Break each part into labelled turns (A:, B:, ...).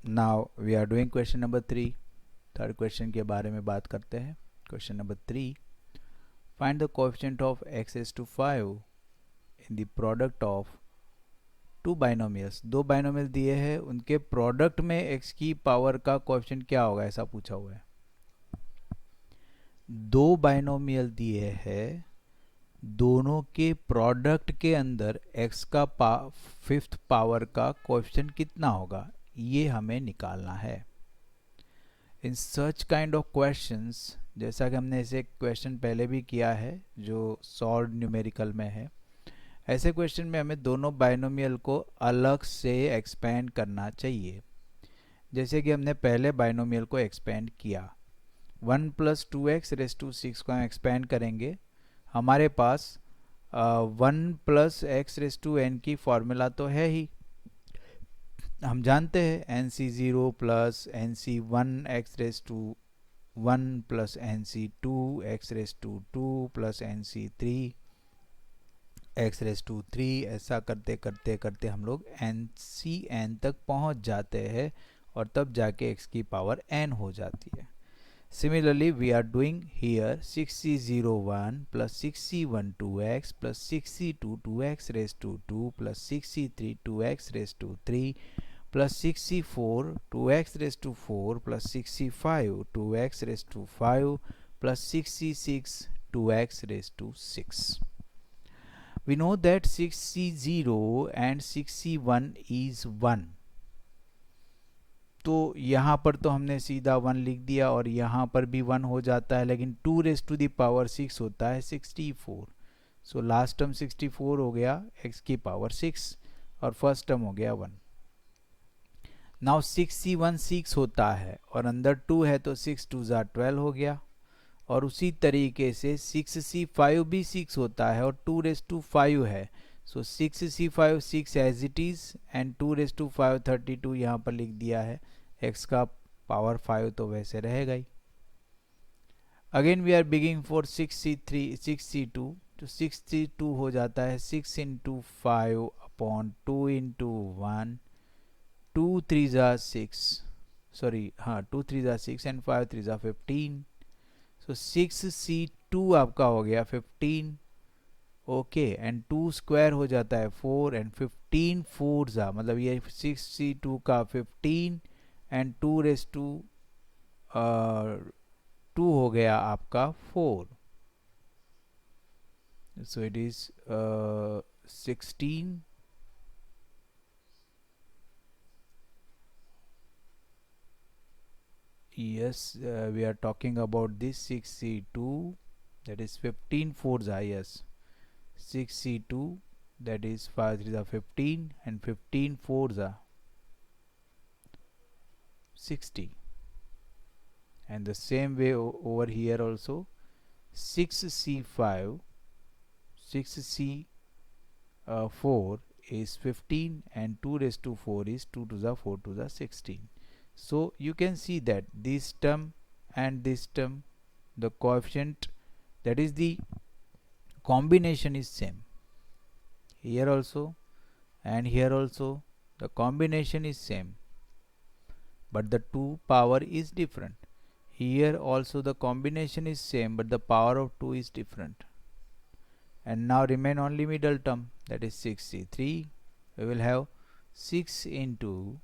A: Now we are doing question number 3। Third question के बारे में बात करते हैं। Question number 3, find the coefficient of x raise to 5 in the product of two binomials. दो binomial दिए हैं, उनके प्रोडक्ट में x की पावर का कोएफिशिएंट क्या होगा, ऐसा पूछा हुआ है। दो बाइनोमियल दिए हैं, दोनों के प्रोडक्ट के अंदर x का फिफ्थ पावर का कोएफिशिएंट कितना होगा, ये हमें निकालना है। इन सच काइंड ऑफ क्वेश्चंस, जैसा कि हमने ऐसे क्वेश्चन पहले भी किया है जो सॉल्व न्यूमेरिकल में है, ऐसे क्वेश्चन में हमें दोनों बाइनोमियल को अलग से एक्सपेंड करना चाहिए। जैसे कि हमने पहले बाइनोमियल को एक्सपेंड किया, 1 प्लस 2x रेज़ टू 6 को हम एक्सपेंड करेंगे। हमारे पास 1 plus x raise to n की फॉर्मूला तो है ही, हम जानते हैं nc0 plus nc1 x raise to 1 plus nc2 x raise to 2 plus nc3 x raise to 3। ऐसा करते करते करते हम लोग ncn तक पहुंच जाते हैं और तब जाके x की पावर n हो जाती है। Similarly, we are doing here 6c01 plus 6c1 2x plus 6c2 2x raised to 2 plus 6c3 2x raised to 3 plus 6c4 2x raised to 4 plus 6c5 2x raised to 5 plus 6c6 2x raised to 6. We know that 6c0 and 6c1 is 1. तो यहाँ पर तो हमने सीधा 1 लिख दिया और यहाँ पर भी 1 हो जाता है, लेकिन 2 रेज़ टू दी पावर 6 होता है 64। सो लास्ट टर्म 64 हो गया x की पावर 6 और फर्स्ट टर्म हो गया 1। नाउ 6c1 6 होता है और अंदर 2 है तो 6 2 ज़ा 12 हो गया। और उसी तरीके से 6c5 भी 6 होता है और 2 रेज़ टू 5 है। So 6c5 6 as it is and 2 raise to 5 32 यहाँ पर लिख दिया है। x का पावर 5 तो वैसे रहेगा ही। Again we are begging for 6c3 6c2, तो 6c2 हो जाता है 6 इंटू 5 अपॉन 2 इंटू 1, 2 3 ज़ा 6, सॉरी हाँ 2 3 ज़ा 6 एंड 5 3 ज़ा 15। सो 6c2 आपका हो गया 15, ओके, एंड 2 स्क्वायर हो जाता है 4 एंड 15 4 ज़ा, मतलब ये 6c2 का 15 एंड 2 रेज़ टू 2 हो गया आपका 4। So it is 16। yes, we are talking about this 6c2, that is 15 4 ज़ा, yes 6c2 that is 5 3 ज़ा 15 and 15 4 ज़ा 60, and the same way over here also 6c5 6c4 is 15 and 2 raised to 4 is 2 to the 4 to the 16. So you can see that this term and this term, the coefficient, that is the combination is same. Here also and here also the combination is same, but the two power is different. Here also the combination is same, but the power of 2 is different. And now remain only middle term, that is 6c3. We will have 6 into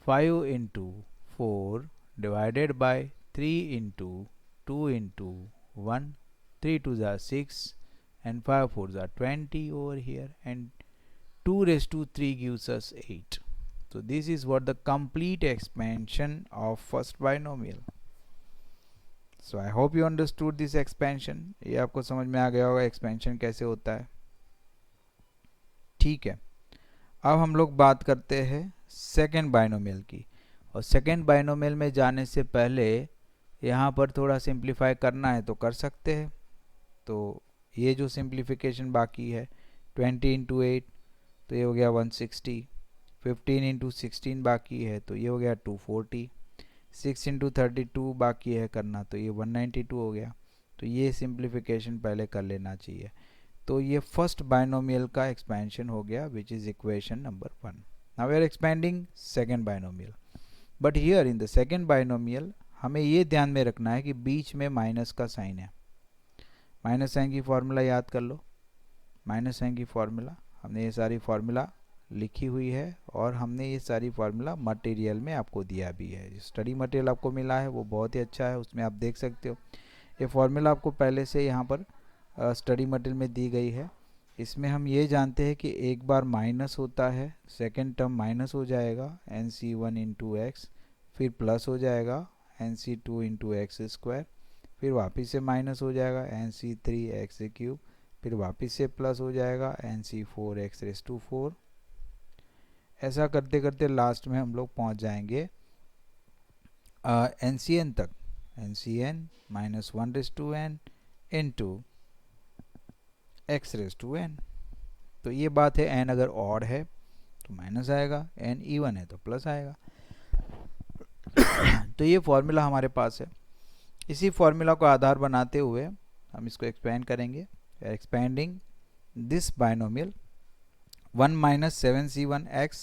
A: 5 into 4 divided by 3 into 2 into 1, 3 2 are 6 and 5 4 are 20 over here, and 2 raised to 3 gives us 8. So this is what the complete expansion of first binomial. So I hope you understood this expansion. ये आपको समझ में आ गया होगा expansion कैसे होता है। ठीक है, अब हम लोग बात करते हैं सेकेंड बाइनोमियल की। और सेकेंड बाइनोमियल में जाने से पहले यहाँ पर थोड़ा सिंप्लीफाई करना है तो कर सकते हैं। तो ये जो सिंप्लीफिकेशन बाकी है 20 इंटू 8 तो ये हो गया 160, 15 इंटू 16 बाकी है तो ये हो गया 240, 6 इंटू 32 बाकी है करना तो ये 192 हो गया। तो ये सिंप्लीफिकेशन पहले कर लेना चाहिए। तो ये फर्स्ट बाइनोमियल का एक्सपेंशन हो गया, which is equation number 1। Now we are expanding second binomial. But here in the second binomial हमें ये ध्यान में रखना है कि बीच में माइनस का साइन है। माइनस साइन की फॉर्मूला याद कर लो। माइनस साइन की फॉर्मूला हमने ये सारी फॉर्मूला लिखी हुई है और हमने ये सारी फार्मूला मटेरियल में आपको दिया भी है। जो स्टडी मटेरियल आपको मिला है वो बहुत ही अच्छा है, उसमें आप देख सकते हो ये फार्मूला आपको पहले से यहाँ पर स्टडी मटेरियल में दी गई है। इसमें हम ये जानते हैं कि एक बार माइनस होता है, सेकेंड टर्म माइनस हो जाएगा NC1 इंटू एक्स, फिर प्लस हो जाएगा NC2 इंटू एक्स स्क्वायर, फिर वापस से माइनस हो जाएगा NC3 एक्स क्यूब, फिर वापस से प्लस हो जाएगा NC4 एक्स रेस टू 4। ऐसा करते करते लास्ट में हम लोग पहुंच जाएंगे NCN तक। NCN minus 1 raise to n into x raise to n। तो ये बात है, n अगर ऑड है तो माइनस आएगा, n इवन है तो प्लस आएगा। तो ये फॉर्मूला हमारे पास है। इसी फॉर्मूला को आधार बनाते हुए हम इसको एक्सपेंड करेंगे। Expanding this binomial 1 minus 7c1x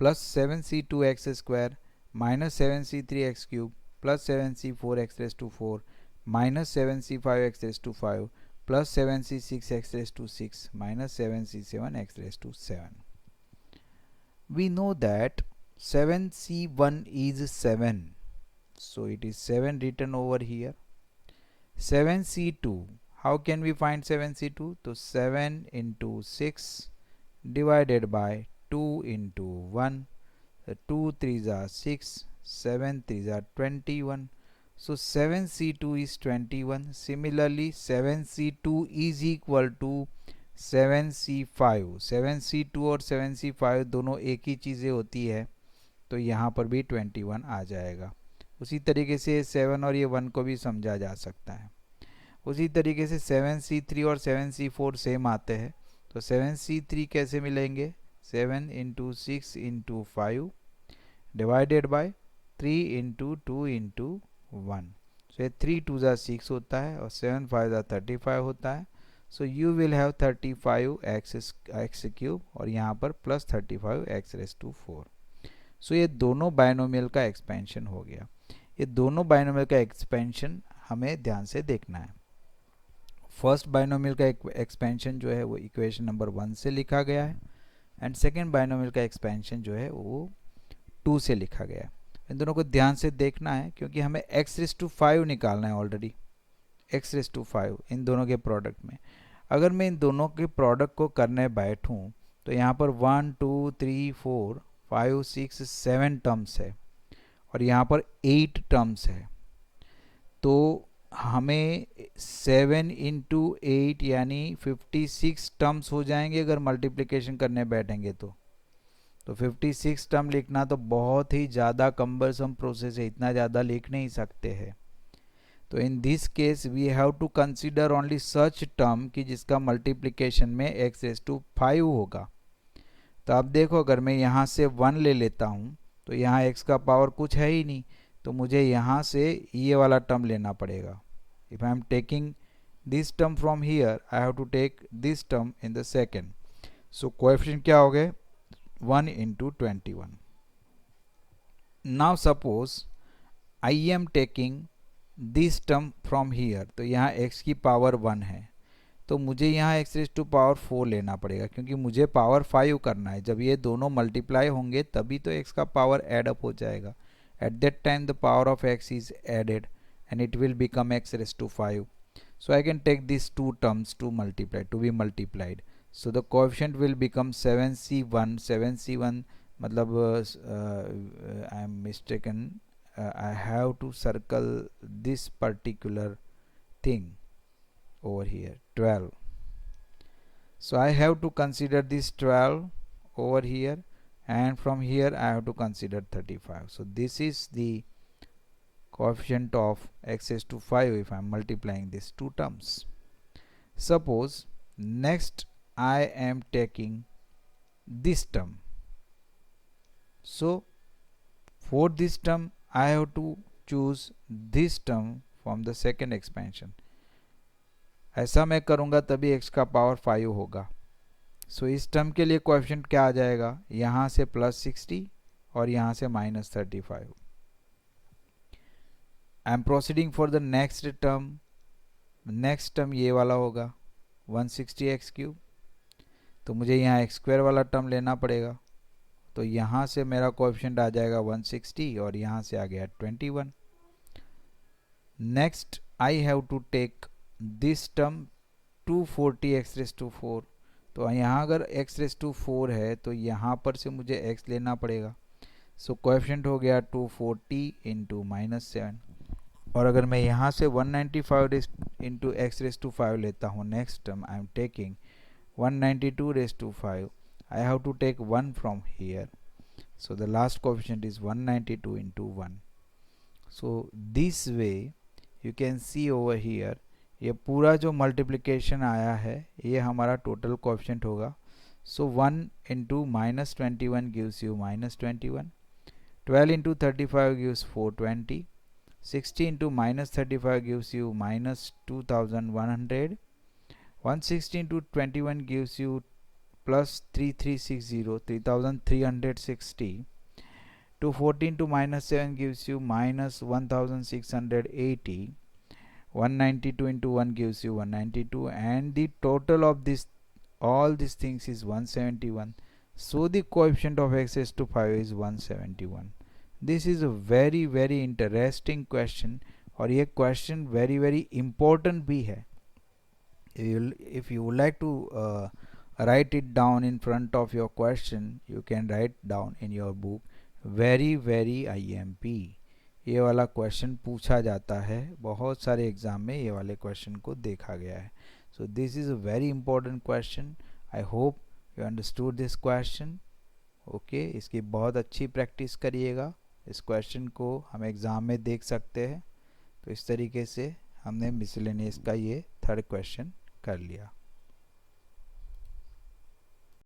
A: plus 7c2x square minus 7c3x cube plus 7c4x raise to 4 minus 7c5x raise to 5 plus 7c6x raise to 6 minus 7c7x raise to 7। We know that 7c1 is 7, so it is 7 written over here. 7c2, how can we find 7c2? तो 7 into 6 divided by 2 into 1, 2 3s are 6, 7 3s are 21, so 7c2 is 21. Similarly 7c2 is equal to 7c5। 7c2 और 7c5 दोनों एक ही चीज़ें होती है, तो यहाँ पर भी 21 आ जाएगा। उसी तरीके से 7 और ये 1 को भी समझा जा सकता है। उसी तरीके से 7c3 और 7c4 सेम आते हैं, तो 7c3 कैसे मिलेंगे? 7 into 6 into 5 divided by 3 into 2 into 1। सो ये 3 2 ज़ा 6 होता है और 7 5 ज़ा 35 होता है। So you will have 35 x cube और यहाँ पर प्लस 35 एक्स रेस टू 4। सो ये दोनों बाइनोमियल का एक्सपेंशन हो गया। ये दोनों बाइनोमियल का एक्सपेंशन हमें ध्यान से देखना है। फर्स्ट बाइनोमियल का एक्सपेंशन जो है वो इक्वेशन नंबर 1 से लिखा गया है एंड सेकेंड बाइनोमियल का एक्सपेंशन जो है वो 2 से लिखा गया है। इन दोनों को ध्यान से देखना है क्योंकि हमें एक्स रेस टू 5 निकालना है ऑलरेडी। एक्स रेस टू 5 इन दोनों के प्रोडक्ट में, अगर मैं इन दोनों के प्रोडक्ट को करने बैठूं तो यहाँ पर 1 2 3 4 5 6 7 टर्म्स है और यहाँ पर 8 टर्म्स है। तो हमें 7 इंटू 8 यानी 56 टर्म्स हो जाएंगे अगर मल्टीप्लिकेशन करने बैठेंगे तो 56 टर्म लिखना तो बहुत ही ज़्यादा कम्बरसम प्रोसेस है, इतना ज़्यादा लिख नहीं सकते हैं। तो in this case we have to consider only such term कि जिसका मल्टीप्लिकेशन में एक्स रेस टू 5 होगा। तो अब देखो, अगर मैं यहाँ से 1 ले लेता हूँ तो यहाँ x का पावर कुछ है ही नहीं, तो मुझे यहाँ से ये वाला टर्म लेना पड़ेगा। If I am taking this term from here I have to take this term in the second. So coefficient क्या हो गए? 1 into 21। Now suppose I am taking this term from here, तो यहाँ x की power 1 है, तो मुझे यहाँ x रेस टू पावर 4 लेना पड़ेगा क्योंकि मुझे पावर 5 करना है। जब ये दोनों मल्टीप्लाई होंगे तभी तो x का पावर एड अप हो जाएगा। At that time the power of x is added and it will become x raise to 5। So I can take this two terms to be multiplied. So the coefficient will become 7c1। 7c1 मतलब I am mistaken, I have to circle this particular thing over here, 12. So I have to consider this 12 over here, and from here I have to consider 35. So this is the coefficient of x raised to 5 if I am multiplying these two terms. Suppose next I am taking this term. So for this term I have to choose this term from the second expansion. ऐसा मैं करूँगा तभी x का power 5 होगा। सो इस term के लिए coefficient क्या आ जाएगा? यहाँ से प्लस 60 और यहाँ से -35. I am proceeding for the next term. Next term ये वाला होगा 160x³. तो मुझे यहाँ x² वाला टर्म लेना पड़ेगा. तो यहाँ से मेरा कोएफिशिएंट आ जाएगा 160 और यहाँ से आ गया 21. Next I have to take this term 240x⁴. तो यहाँ अगर x⁴ है तो यहाँ पर से मुझे x लेना पड़ेगा. सो कोएफिशिएंट हो गया 240 इंटू -7. और अगर मैं यहाँ से 195 इंटू x⁵ लेता हूँ, next term I am taking 192/5. I have to take 1 from here. So the last coefficient is 192 into 1. So this way you can see over here, ये पूरा जो मल्टीप्लिकेशन आया है ये हमारा टोटल कोएफिशिएंट होगा. So 1 into -21 gives you -21. 12 into 35 gives 420. 60 into -35 gives you -2100. 160 into 21 gives you plus 3360, 3360. 240 into -7 gives you -1680. 192 into 1 gives you 192, and the total of this all these things is 171. So the coefficient of x⁵ is 171. This is a very very interesting question, और ये question very very important भी है. If you would like to write it down in front of your question, you can write down in your book very very IMP. ये वाला question पूछा जाता है, बहुत सारे एग्जाम में ये वाले क्वेश्चन को देखा गया है. So this is a very important question. I hope you understood this question. Okay, इसकी बहुत अच्छी प्रैक्टिस करिएगा. इस क्वेश्चन को हम एग्ज़ाम में देख सकते हैं. तो इस तरीके से हमने मिसलेनियस का ये थर्ड क्वेश्चन कर लिया.